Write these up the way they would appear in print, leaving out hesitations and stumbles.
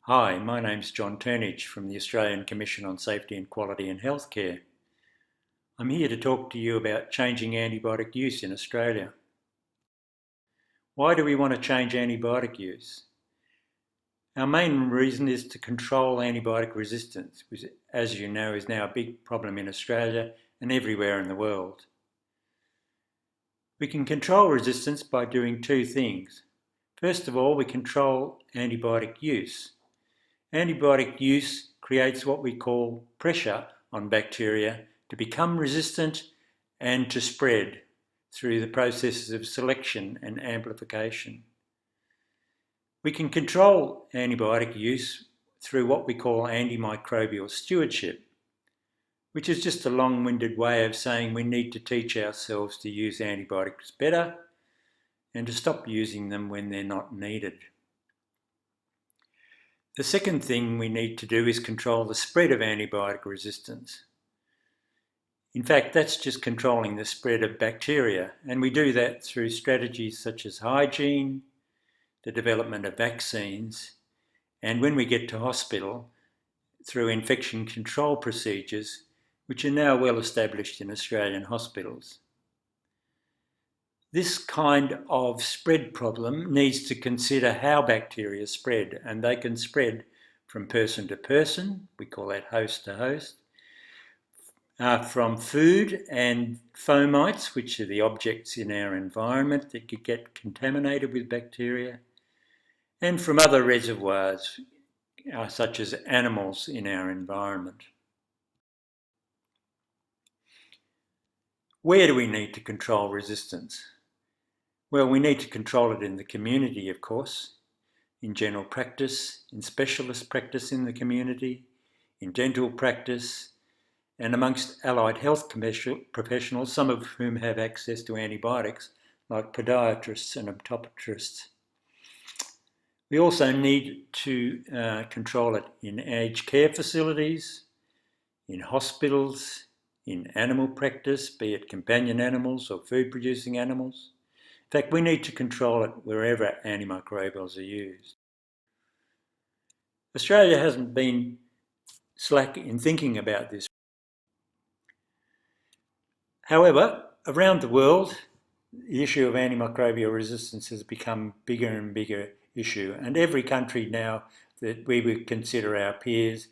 Hi, my name's John Turnage from the Australian Commission on Safety and Quality in Healthcare. I'm here to talk to you about changing antibiotic use in Australia. Why do we want to change antibiotic use? Our main reason is to control antibiotic resistance, which, as you know, is now a big problem in Australia and everywhere in the world. We can control resistance by doing two things. First of all, we control antibiotic use. Antibiotic use creates what we call pressure on bacteria to become resistant and to spread through the processes of selection and amplification. We can control antibiotic use through what we call antimicrobial stewardship, which is just a long-winded way of saying we need to teach ourselves to use antibiotics better and to stop using them when they're not needed. The second thing we need to do is control the spread of antibiotic resistance. In fact, that's just controlling the spread of bacteria, and we do that through strategies such as hygiene, the development of vaccines, and when we get to hospital, through infection control procedures, which are now well established in Australian hospitals. This kind of spread problem needs to consider how bacteria spread, and they can spread from person to person, we call that host to host, from food and fomites, which are the objects in our environment that could get contaminated with bacteria, and from other reservoirs, such as animals in our environment. Where do we need to control resistance? Well, we need to control it in the community, of course, in general practice, in specialist practice in the community, in dental practice, and amongst allied health professionals, some of whom have access to antibiotics, like podiatrists and optometrists. We also need to control it in aged care facilities, in hospitals, in animal practice, be it companion animals or food-producing animals. In fact, we need to control it wherever antimicrobials are used. Australia hasn't been slack in thinking about this. However, around the world, the issue of antimicrobial resistance has become bigger and bigger issue, and every country now that we would consider our peers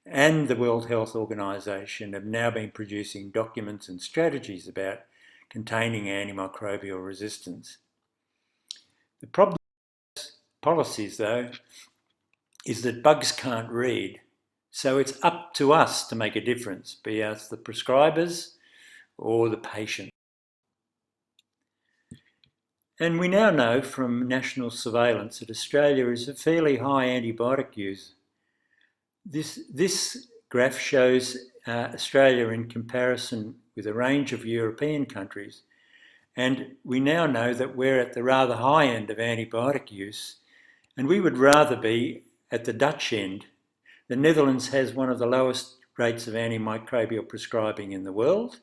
and the World Health Organization have now been producing documents and strategies about containing antimicrobial resistance. The problem with policies, though, is that bugs can't read, so it's up to us to make a difference, be us the prescribers or the patient. And we now know from national surveillance that Australia is a fairly high antibiotic user. This graph shows Australia in comparison with a range of European countries, and we now know that we're at the rather high end of antibiotic use, and we would rather be at the Dutch end. The Netherlands has one of the lowest rates of antimicrobial prescribing in the world,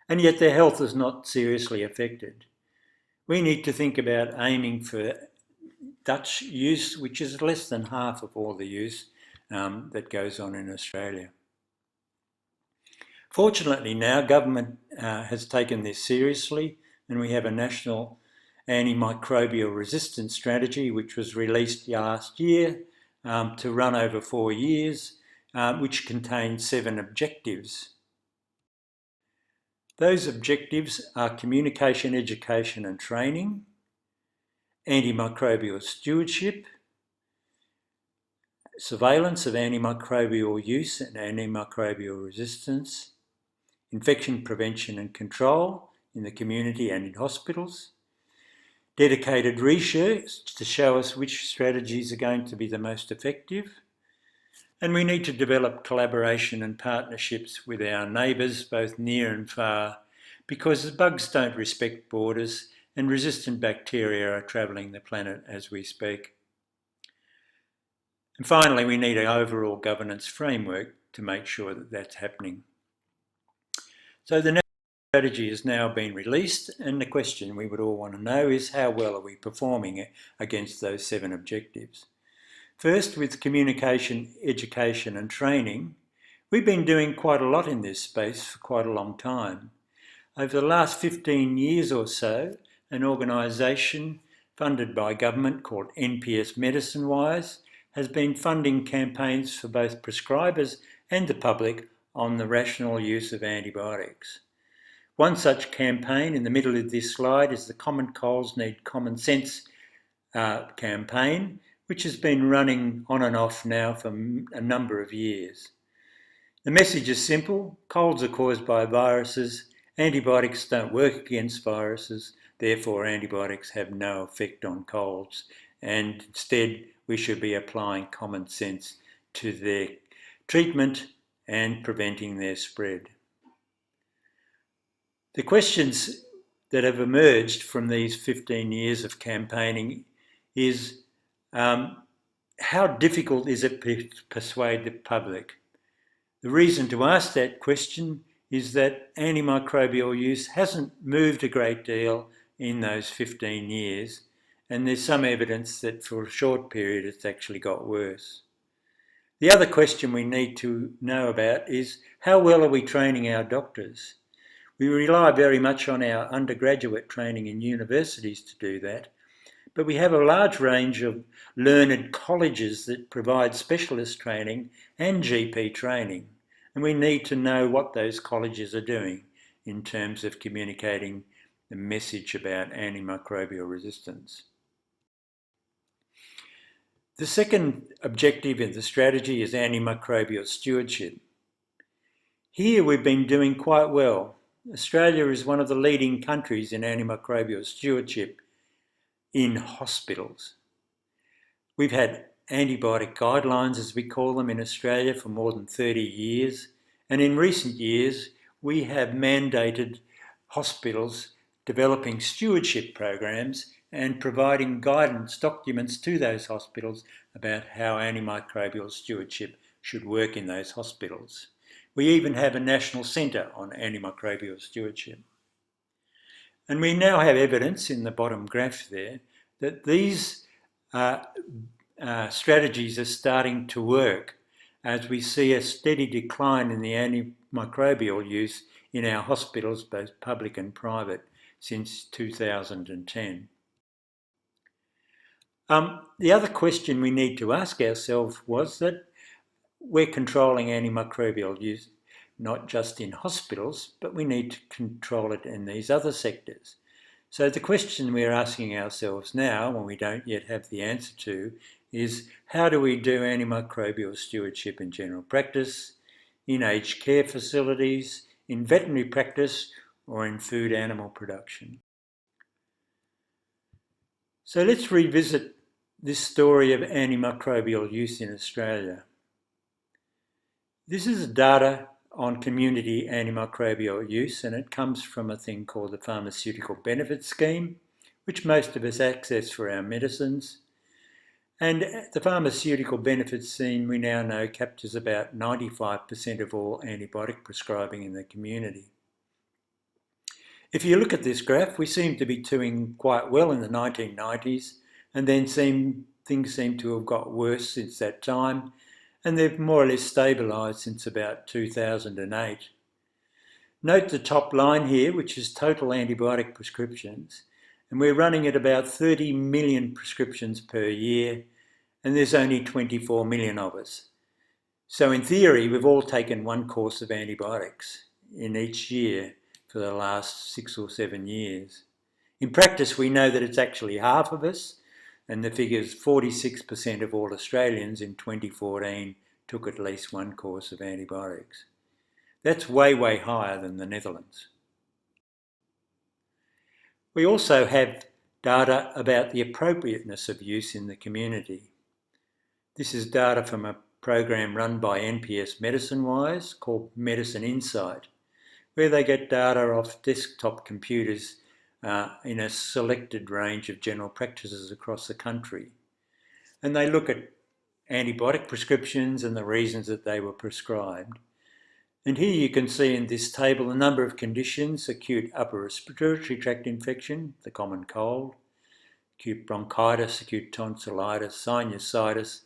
and yet their health is not seriously affected. We need to think about aiming for Dutch use, which is less than half of all the use that goes on in Australia. Fortunately now, government has taken this seriously, and we have a national antimicrobial resistance strategy which was released last year to run over 4 years, which contains 7 objectives. Those objectives are communication, education and training, antimicrobial stewardship, surveillance of antimicrobial use and antimicrobial resistance, infection prevention and control in the community and in hospitals, dedicated research to show us which strategies are going to be the most effective, and we need to develop collaboration and partnerships with our neighbours, both near and far, because the bugs don't respect borders and resistant bacteria are travelling the planet as we speak. And finally, we need an overall governance framework to make sure that that's happening. So the national strategy has now been released, and the question we would all want to know is how well are we performing against those 7 objectives? First, with communication, education and training, we've been doing quite a lot in this space for quite a long time. Over the last 15 years or so, an organisation funded by government called NPS Medicine Wise has been funding campaigns for both prescribers and the public on the rational use of antibiotics. One such campaign in the middle of this slide is the Common Colds Need Common Sense campaign, which has been running on and off now for a number of years. The message is simple: colds are caused by viruses, antibiotics don't work against viruses, therefore antibiotics have no effect on colds, and instead we should be applying common sense to their treatment and preventing their spread. The questions that have emerged from these 15 years of campaigning is how difficult is it to persuade the public? The reason to ask that question is that antimicrobial use hasn't moved a great deal in those 15 years, and there's some evidence that for a short period it's actually got worse. The other question we need to know about is how well are we training our doctors? We rely very much on our undergraduate training in universities to do that, but we have a large range of learned colleges that provide specialist training and GP training, and we need to know what those colleges are doing in terms of communicating the message about antimicrobial resistance. The second objective in the strategy is antimicrobial stewardship. Here we've been doing quite well. Australia is one of the leading countries in antimicrobial stewardship in hospitals. We've had antibiotic guidelines, as we call them, in Australia for more than 30 years, and in recent years we have mandated hospitals developing stewardship programs and providing guidance documents to those hospitals about how antimicrobial stewardship should work in those hospitals. We even have a national centre on antimicrobial stewardship. And we now have evidence in the bottom graph there that these strategies are starting to work as we see a steady decline in the antimicrobial use in our hospitals, both public and private, since 2010. The other question we need to ask ourselves was that we're controlling antimicrobial use not just in hospitals, but we need to control it in these other sectors. So the question we're asking ourselves now, when we don't yet have the answer to, is how do we do antimicrobial stewardship in general practice, in aged care facilities, in veterinary practice, or in food animal production? So let's revisit this story of antimicrobial use in Australia. This is data on community antimicrobial use, and it comes from a thing called the Pharmaceutical Benefits Scheme, which most of us access for our medicines. And the Pharmaceutical Benefits Scheme, we now know, captures about 95% of all antibiotic prescribing in the community. If you look at this graph, we seem to be doing quite well in the 1990s, and then things seem to have got worse since that time, and they've more or less stabilised since about 2008. Note the top line here, which is total antibiotic prescriptions, and we're running at about 30 million prescriptions per year, and there's only 24 million of us. So in theory, we've all taken one course of antibiotics in each year for the last 6 or 7 years. In practice, we know that it's actually half of us, and the figure is 46% of all Australians in 2014 took at least one course of antibiotics. That's way, way higher than the Netherlands. We also have data about the appropriateness of use in the community. This is data from a program run by NPS Medicine Wise called Medicine Insight, where they get data off desktop computers in a selected range of general practices across the country. And they look at antibiotic prescriptions and the reasons that they were prescribed. And here you can see in this table a number of conditions: acute upper respiratory tract infection, the common cold, acute bronchitis, acute tonsillitis, sinusitis,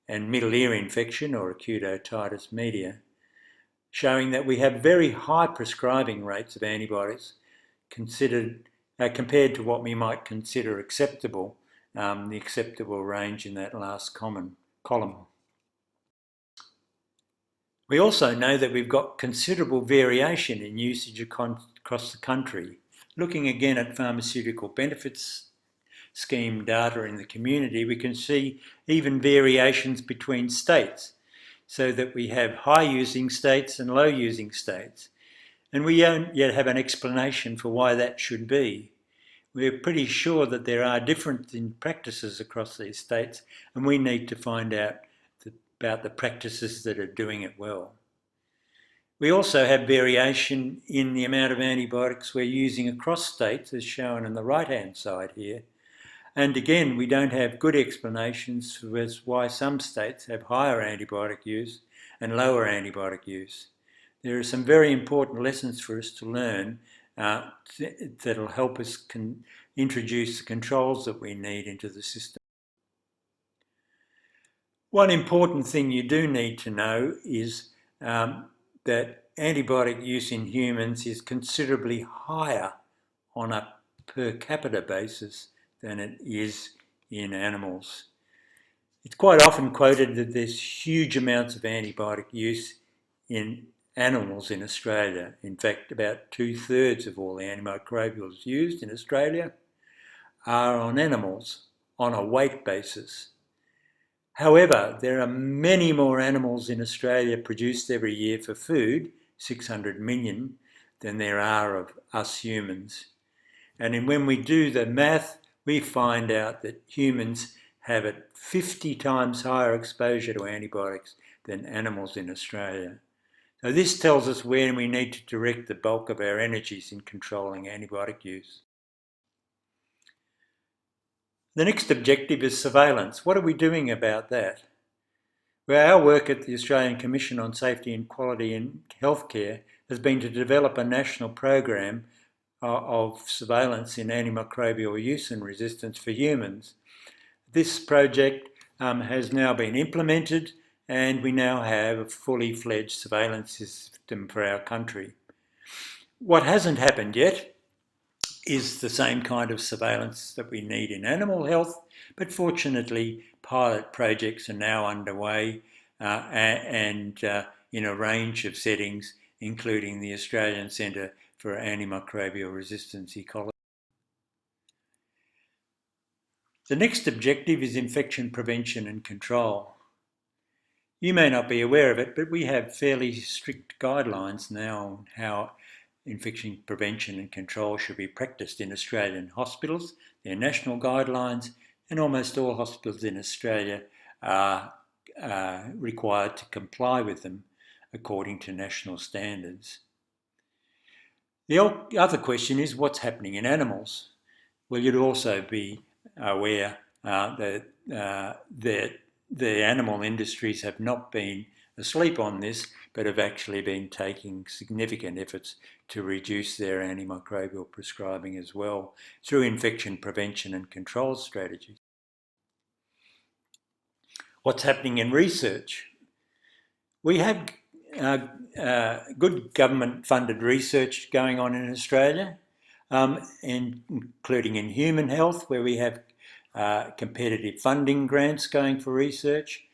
and middle ear infection or acute otitis media, showing that we have very high prescribing rates of antibiotics compared to what we might consider acceptable, the acceptable range in that last column. We also know that we've got considerable variation in usage across the country. Looking again at pharmaceutical benefits scheme data in the community, we can see even variations between states, so that we have high using states and low using states. And we don't yet have an explanation for why that should be. We're pretty sure that there are differences in practices across these states, and we need to find out about the practices that are doing it well. We also have variation in the amount of antibiotics we're using across states, as shown on the right-hand side here. And again, we don't have good explanations for why some states have higher antibiotic use and lower antibiotic use. There are some very important lessons for us to learn that'll help us introduce the controls that we need into the system. One important thing you do need to know is that antibiotic use in humans is considerably higher on a per capita basis than it is in animals. It's quite often quoted that there's huge amounts of antibiotic use in animals in Australia. In fact, about 2/3 of all the antimicrobials used in Australia are on animals on a weight basis. However, there are many more animals in Australia produced every year for food, 600 million, than there are of us humans. And when we do the math, we find out that humans have a 50 times higher exposure to antibiotics than animals in Australia. So this tells us where we need to direct the bulk of our energies in controlling antibiotic use. The next objective is surveillance. What are we doing about that? Well, our work at the Australian Commission on Safety and Quality in Healthcare has been to develop a national program of surveillance in antimicrobial use and resistance for humans. This project has now been implemented, and we now have a fully fledged surveillance system for our country. What hasn't happened yet is the same kind of surveillance that we need in animal health, but fortunately pilot projects are now underway and in a range of settings, including the Australian Centre for Antimicrobial Resistance Ecology. The next objective is infection prevention and control. You may not be aware of it, but we have fairly strict guidelines now on how infection prevention and control should be practiced in Australian hospitals. They're national guidelines, and almost all hospitals in Australia are required to comply with them according to national standards. The other question is what's happening in animals? Well, you'd also be aware that the animal industries have not been asleep on this, but have actually been taking significant efforts to reduce their antimicrobial prescribing as well through infection prevention and control strategies. What's happening in research? We have good government-funded research going on in Australia, including in human health, where we have competitive funding grants going for research.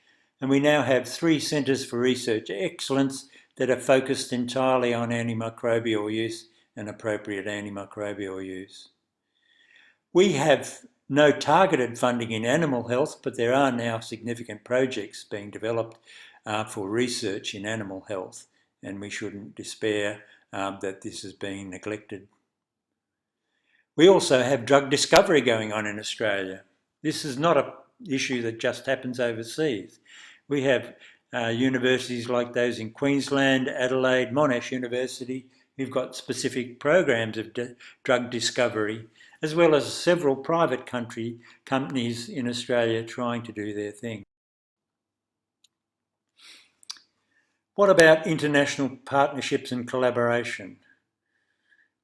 And we now have 3 centres for research excellence that are focused entirely on antimicrobial use and appropriate antimicrobial use. We have no targeted funding in animal health, but there are now significant projects being developed for research in animal health, and we shouldn't despair that this is being neglected. We also have drug discovery going on in Australia. This is not an issue that just happens overseas. We have universities like those in Queensland, Adelaide, Monash University, who've got specific programs of drug discovery, as well as several private companies in Australia trying to do their thing. What about international partnerships and collaboration?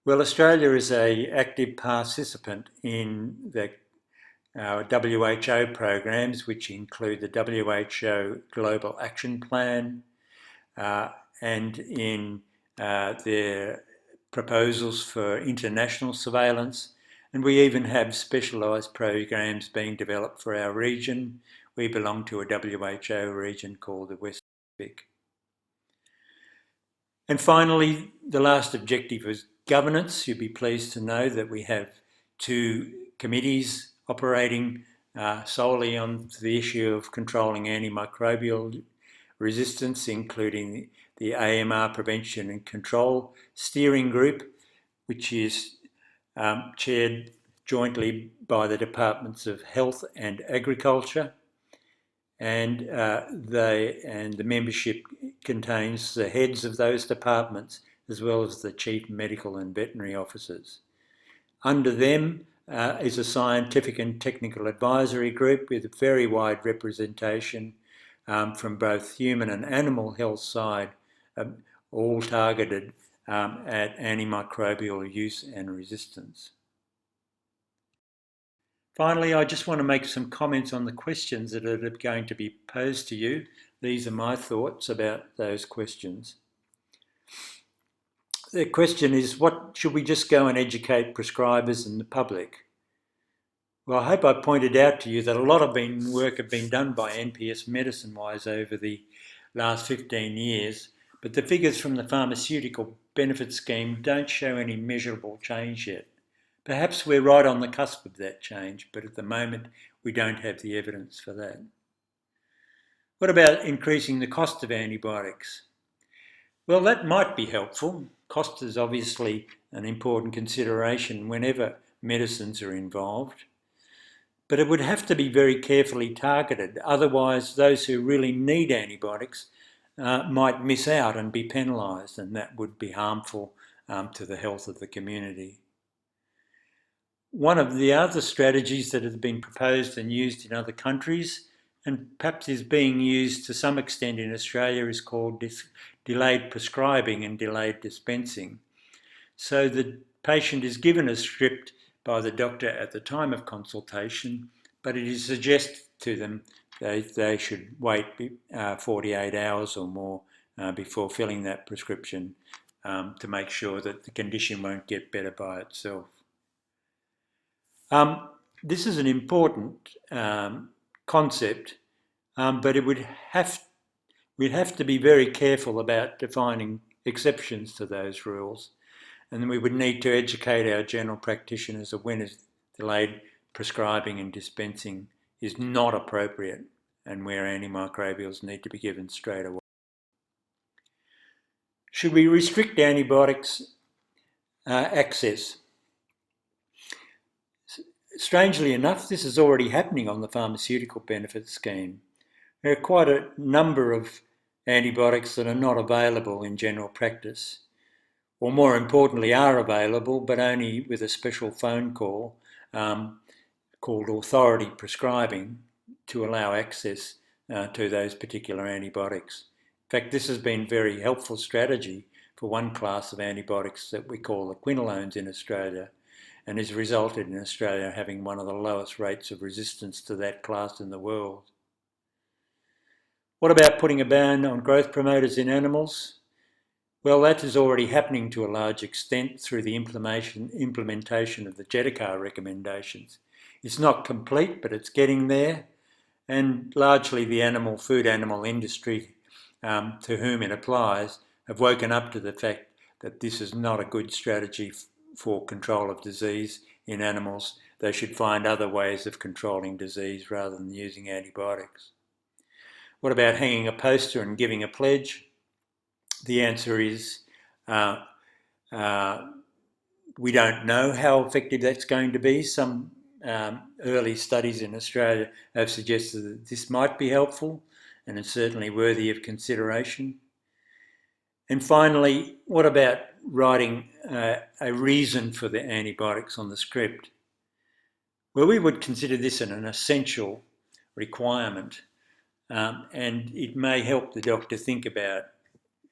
Well, Australia is an active participant in the our WHO programs, which include the WHO Global Action Plan, and in their proposals for international surveillance. And we even have specialised programs being developed for our region. We belong to a WHO region called the West Pacific. And finally, the last objective is governance. You'll be pleased to know that we have 2 committees operating solely on the issue of controlling antimicrobial resistance, including the AMR Prevention and Control Steering Group, which is chaired jointly by the Departments of Health and Agriculture, and the membership contains the heads of those departments as well as the chief medical and veterinary officers. Under them is a scientific and technical advisory group with a very wide representation from both human and animal health side, all targeted at antimicrobial use and resistance. Finally, I just want to make some comments on the questions that are going to be posed to you. These are my thoughts about those questions. The question is, what should we just go and educate prescribers and the public? Well, I hope I pointed out to you that a lot of work have been done by NPS medicine-wise over the last 15 years, but the figures from the Pharmaceutical Benefit Scheme don't show any measurable change yet. Perhaps we're right on the cusp of that change, but at the moment we don't have the evidence for that. What about increasing the cost of antibiotics? Well, that might be helpful. Cost is obviously an important consideration whenever medicines are involved, but it would have to be very carefully targeted. Otherwise, those who really need antibiotics might miss out and be penalised, and that would be harmful to the health of the community. One of the other strategies that has been proposed and used in other countries, and perhaps is being used to some extent in Australia, is called delayed prescribing and delayed dispensing. So the patient is given a script by the doctor at the time of consultation, but it is suggested to them they should wait 48 hours or more before filling that prescription to make sure that the condition won't get better by itself. This is an important concept, but we'd have to be very careful about defining exceptions to those rules, and then we would need to educate our general practitioners of when delayed prescribing and dispensing is not appropriate and where antimicrobials need to be given straight away. Should we restrict antibiotics access? Strangely enough, this is already happening on the Pharmaceutical Benefit Scheme. There are quite a number of antibiotics that are not available in general practice, or more importantly are available but only with a special phone call called authority prescribing to allow access to those particular antibiotics. In fact, this has been a very helpful strategy for one class of antibiotics that we call the quinolones in Australia, and has resulted in Australia having one of the lowest rates of resistance to that class in the world. What about putting a ban on growth promoters in animals? Well, that is already happening to a large extent through the implementation of the JEDICAR recommendations. It's not complete, but it's getting there, and largely the food animal industry to whom it applies have woken up to the fact that this is not a good strategy for control of disease in animals. They should find other ways of controlling disease rather than using antibiotics. What about hanging a poster and giving a pledge? The answer is we don't know how effective that's going to be. Some early studies in Australia have suggested that this might be helpful and it's certainly worthy of consideration. And finally, what about writing a reason for the antibiotics on the script? Well, we would consider this an essential requirement, and it may help the doctor think about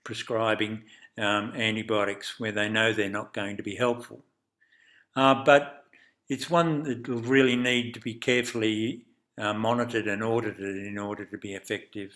prescribing antibiotics where they know they're not going to be helpful. But It's one that will really need to be carefully monitored and audited in order to be effective.